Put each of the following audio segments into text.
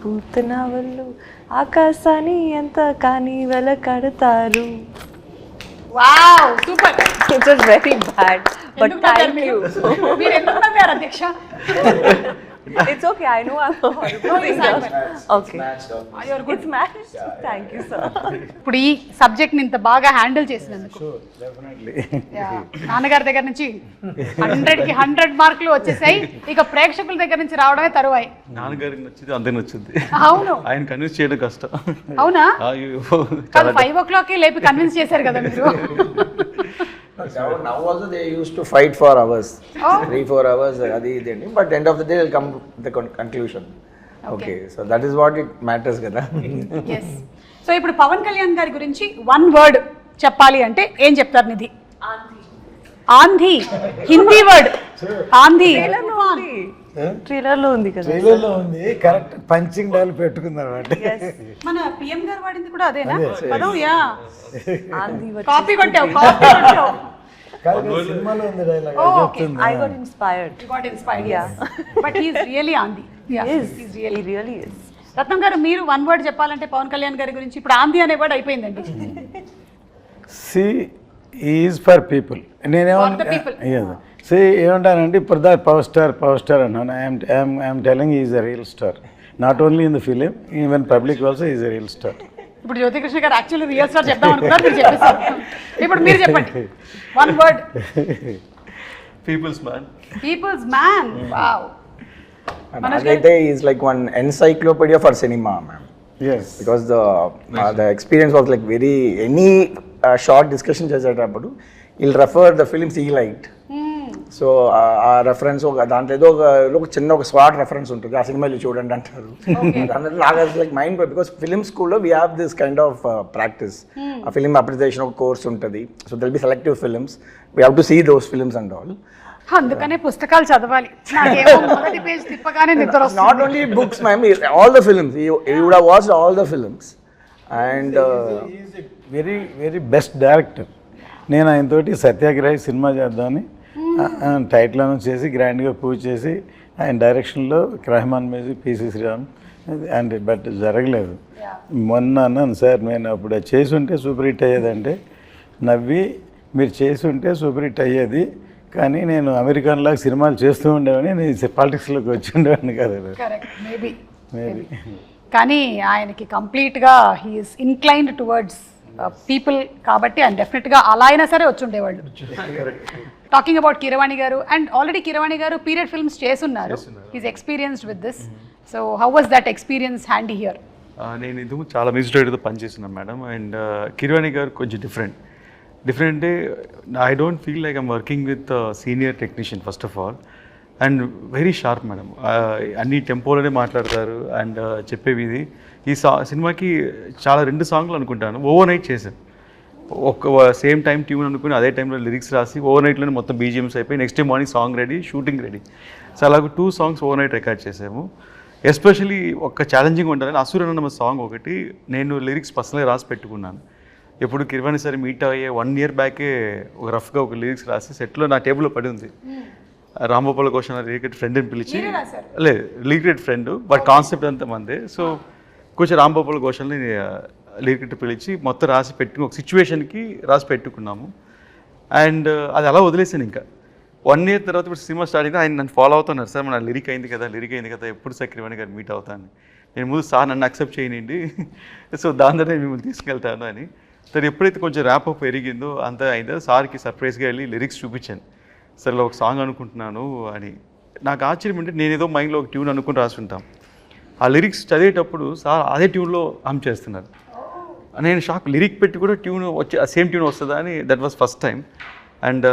పూతన వాళ్ళు ఆకాశాన్ని ఎంత కానీ వెలకడతారు. Wow super. It was very bad, but thank you. మీరు ఎందుకు నవ్వారు అధ్యక్ష? It's okay, I know I'm a horrible singer. Okay. You're good. It's matched. Thank you, sir. ఇప్పుడు ఈ సబ్జెక్ట్ ని ఇంత బాగా హ్యాండిల్ చేసినందుకు నాన్నగారి దగ్గర నుంచి 100కి 100 మార్కులు వచ్చేసాయి. ఇక ప్రేక్షకుల దగ్గర నుంచి రావడమే తరువాయి. నాన్నగారికి నచ్చింది అందరికి నచ్చింది. అవును, ఆయన కన్విన్స్ చేయడం కష్టం. అవునా? 5 o'clock లేపి కన్విన్స్ చేశారు కదా మీరు. Now also they used to fight for hours, 3-4 hours, but end of the day they'll come to the conclusion. Okay, so that is what it matters kada. Yes. So ఇప్పుడు పవన్ కళ్యాణ్ గారి గురించి 1 word చెప్పాలి అంటే ఏం చెప్తారు నిధి? ఆంధీ. హిందీ వర్డ్ ఆంధీ. ట్రైలర్ లో ఉంది కదా, ట్రైలర్ లో ఉంది. కరెక్ట్ పంచింగ్ డైలాగ్ పెట్టుకున్నారు అంటే మన పిఎం గారు వాడింది కూడా అదేనా పదం? యా, ఆంధీ. కాపీ కొట్టావు, కాపీ కొట్టావు. సినిమాలో ఉంది డైలాగ్ చెప్తుంది. I got inspired. You got inspired, Yeah. But he is really ఆంధీ. Yeah, Yes, he's he really is. రత్నం గారు మీరు 1 word చెప్పాలంటే పవన్ కళ్యాణ్ గారి గురించి ఇప్పుడు ఆంధీ అనే వర్డ్ అయిపోయిందండి. C is for people. For the people. C ఏమంటానంటే ఇప్పుడు దా పవర్ స్టార్ అన్నాను. I'm telling is a real star. Not only in the film, even public also is a real star. ఇప్పుడు జ్యోతికృష్ణ గారు యాక్చువల్లీ రియల్ స్టార్ చెప్దాం అనుకున్నారు, మీరు చెప్పేశారు. ఇప్పుడు మీరు చెప్పండి 1 word. Peoples man. Peoples man. Wow. Naagaite is like one encyclopedia for cinema, ma'am. Yes. Because the experience was like very any short discussion చేసేటప్పుడు he'll refer the films he liked. So ఆ reference దాంట్లో ఏదో ఒక చిన్న ఒక swat reference ఉంటుంది, ఆ సినిమాలు చూడండి అంటారు. నాకు లైక్ మైండ్, బికాస్ ఫిలిం స్కూల్లో we have this kind of practice. ఆ ఫిలిం అప్రిసియేషన్ ఒక కోర్స్ ఉంటుంది. So they'll be selective films, we have to see those films and all. అందుకనే పుస్తకాలు చదవాలి. నాకేమో మొదటి పేజ్ తిప్పగానే నిద్ర వస్తుంది. Not only books, ma'am, all the films. You would have watched all the films. And is very very best director. నేను ఆయనతోటి సత్యాగ్రహి సినిమా చేద్దామని టైటిల్ అనౌన్స్ చేసి గ్రాండ్గా పూజ చేసి ఆయన డైరెక్షన్లో Rahman music, PC Sreeram and but జరగలేదు. మొన్న అన్నాను సార్, నేను అప్పుడు అది చేసి ఉంటే సూపర్ హిట్ అయ్యేదంటే నవ్వి, మీరు చేసి ఉంటే సూపర్ హిట్ అయ్యేది, కానీ నేను అమెరికన్లాగా సినిమాలు చేస్తూ ఉండేవాడిని, నేను పాలిటిక్స్లోకి వచ్చి ఉండేవాడిని కదా. Correct, maybe. కానీ ఆయనకి కంప్లీట్గా హీఈస్ ఇన్క్లైన్డ్ టువర్డ్స్ పీపుల్ కాబట్టి ఆయన డెఫినెట్గా అలా అయినా సరే వచ్చి ఉండేవాళ్ళు. టాకింగ్ అబౌట్ కీరవాణి గారు, అండ్ ఆల్రెడీ కీరవాణి గారు పీరియడ్ ఫిల్మ్స్ చేస్తున్నారు. He's experienced with this. So how was that experience handy here? నేను ఇందుకు చాలా మ్యూజిక్ డైరెక్టర్తో పనిచేస్తున్నాను మేడం. అండ్ కీరవాణి గారు కొంచెం డిఫరెంట్ అంటే I don't feel like I'm working with senior technician first of all. And very sharp madam, అన్ని టెంపోలోనే మాట్లాడతారు. And చెప్పేవి ఇది ఈ సినిమాకి చాలా 2 సాంగ్లు అనుకుంటాను ఓవర్ నైట్ చేశాను. ఒక సేమ్ టైం ట్యూన్ అనుకుని అదే టైంలో లిరిక్స్ రాసి ఓవర్ నైట్లోనే మొత్తం బీజిఎమ్స్ అయిపోయి next day morning song ready, shooting ready. So అలాగ 2 songs ఓవర్ నైట్ రికార్డ్ చేసాము. ఎస్పెషలీ ఒక ఛాలెంజింగ్ ఉండాలని అసురన్న సాంగ్ ఒకటి నేను లిరిక్స్ పర్సనల్గా రాసి పెట్టుకున్నాను. ఎప్పుడు కీరవాణి సరే మీట్ అయ్యే 1 year బ్యాకే ఒక రఫ్గా ఒక లిరిక్స్ రాసి సెట్లో నా టేబుల్లో పడి ఉంది. రాంగోపాల్ ఘోష్ లిరిక్రెడ్ ఫ్రెండ్ని పిలిచి, లేదు లిరిక్రెడ్ ఫ్రెండ్ బట్ కాన్సెప్ట్ అంతా మందే. సో కొంచెం రాంగోపాల్ ఘోష్ని లిరిక్రెడ్ పిలిచి మొత్తం రాసి పెట్టుకుని ఒక సిచ్యువేషన్కి రాసి పెట్టుకున్నాము. అండ్ అది అలా వదిలేసాను. ఇంకా 1 year తర్వాత ఇప్పుడు సినిమా స్టార్ట్ అయితే ఆయన నన్ను ఫాలో అవుతున్నారు. సార్ మన లిరిక్ అయింది కదా ఎప్పుడు సార్ కీరవాణి గారు మీట్ అవుతాను. నేను ముందు సార్ నన్ను అక్సెప్ట్ చేయనండి, సో దాని ద్వారా నేను మిమ్మల్ని తీసుకెళ్తాను అని. సరే ఎప్పుడైతే కొంచెం ర్యాపప్ పెరిగిందో అంత అయిందో సార్కి సర్ప్రైజ్గా వెళ్ళి లిరిక్స్ చూపించాను. సరే ఒక సాంగ్ అనుకుంటున్నాను అని. నాకు ఆశ్చర్యం అంటే నేను ఏదో మైండ్లో ఒక ట్యూన్ అనుకుని రాసుంటాం, ఆ లిరిక్స్ చదివేటప్పుడు సార్ అదే ట్యూన్లో హమ్ చేస్తున్నారు. నేను షాక్, లిరిక్ పెట్టి కూడా ట్యూన్ వచ్చి సేమ్ ట్యూన్ వస్తుందా అని. That was first time. And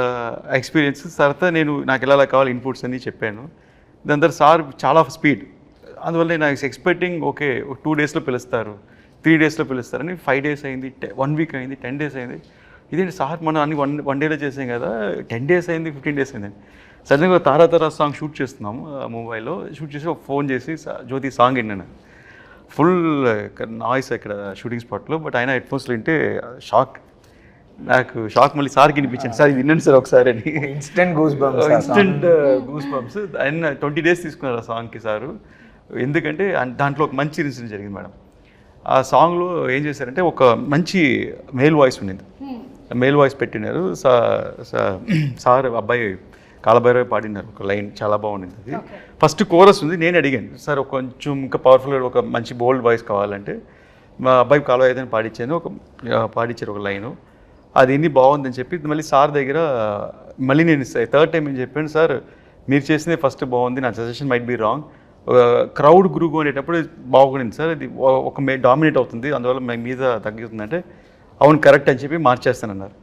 experience తర్వాత నేను నాకు ఎలా కావాలి ఇన్పుట్స్ అని చెప్పాను. దాని తర్వాత సార్ చాలా స్పీడ్, అందువల్ల నేను ఎక్స్పెక్టింగ్ ఓకే 2 daysలో పిలుస్తారు, 3 daysలో పిలుస్తారని. 5 days అయింది, 1 week అయింది, 10 days అయింది. ఇదేంటి సార్ మనం అన్ని 1 dayలో చేసాం కదా, 10 days అయింది, 15 days అయింది. సడన్గా తారా సాంగ్ షూట్ చేస్తున్నాము ముంబైలో. షూట్ చేసి ఒక ఫోన్ చేసి జ్యోతి సాంగ్ విన్నాను. ఫుల్ నాయిస్ ఇక్కడ షూటింగ్ స్పాట్లో, బట్ ఆయన హెడ్ ఫోన్స్లో వింటే నాకు షాక్. మళ్ళీ సార్కి వినిపించాను, సార్ ఇది విన్నాను సార్ ఒకసారి అని. Instant goose bumps. ఆయన 20 days తీసుకున్నారు ఆ సాంగ్కి సారు. ఎందుకంటే దాంట్లో ఒక మంచి ఇన్సిడెంట్ జరిగింది మేడం. ఆ సాంగ్లో ఏం చేశారంటే ఒక మంచి మేల్ వాయిస్ ఉండింది, మేల్ వాయిస్ పెట్టినారు. సార్ అబ్బాయి కాలభైరవి పాడినారు ఒక లైన్, చాలా బాగుండింది అది. ఫస్ట్ కోరస్ ఉంది, నేను అడిగాను సార్ కొంచెం ఇంకా పవర్ఫుల్గా ఒక మంచి బోల్డ్ వాయిస్ కావాలంటే మా అబ్బాయి కాలభైరవి పాడించాను, పాడించారు ఒక లైను. అది ఇన్ని బాగుందని చెప్పి మళ్ళీ సార్ దగ్గర మళ్ళీ నేను థర్డ్ టైం ఏం చెప్పాను, సార్ మీరు చేసిందే ఫస్ట్ బాగుంది, నా suggestion might be wrong, crowd group అనేటప్పుడు బాగుండింది సార్, ఇది ఒక డామినేట్ అవుతుంది, అందువల్ల మీద తగ్గుతుందంటే అవును కరెక్ట్ అని చెప్పి మార్చేస్తానన్నారు.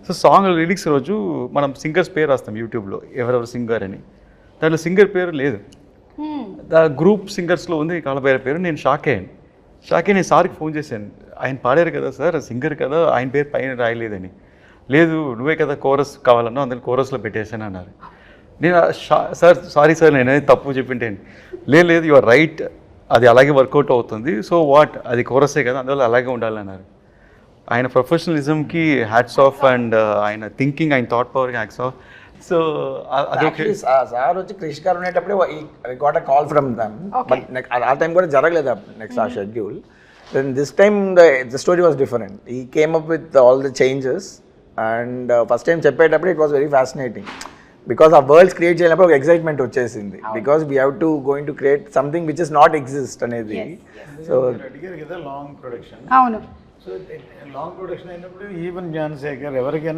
సో సాంగ్ లిరిక్స్ రోజు మనం సింగర్స్ పేరు రాస్తాం యూట్యూబ్లో, ఎవరెవరు సింగర్ అని, దాంట్లో సింగర్ పేరు లేదు, గ్రూప్ సింగర్స్లో ఉంది కాలభైరవి పేరు. నేను షాక్ అయ్యాను. నేను సార్కి ఫోన్ చేశాను, ఆయన పాడారు కదా సార్, సింగర్ కదా, ఆయన పేరు పైన రాయలేదని. లేదు నువ్వే కదా కోరస్ కావాలన్నా, అందులో కోరస్లో పెట్టేశాను అన్నారు. నేను సార్ సారీ సార్ నేను తప్పు చెప్పింటాను. లేదు యు ఆర్ రైట్, అది అలాగే వర్కౌట్ అవుతుంది, సో వాట్ అది కోరసే కదా, అందువల్ల అలాగే ఉండాలన్నారు. ఆయన ప్రొఫెషనలిజంకి హ్యాట్స్ ఆఫ్, అండ్ ఆయన థింకింగ్, ఆయన థాట్ పవర్కి హ్యాట్స్ ఆఫ్. సో అదొకే. సార్ వచ్చి క్రిష్ గారు ఉండేటప్పుడే I got a call from them, but ఆ టైం కూడా జరగలేదు నెక్స్ట్ ఆ schedule. Then this time the story was different. He came up with all the changes, and first time చెప్పేటప్పుడు it was very fascinating, because ఆ worlds create చేయనప్పుడు ఒక excitement వచ్చేసింది, because we have to going to create something which is not exist అనేది. So అడిగారు కదా long production. అవును. So long production అయినప్పుడు ఈవెన్ జాన్ శేఖర్ ఎవరికైనా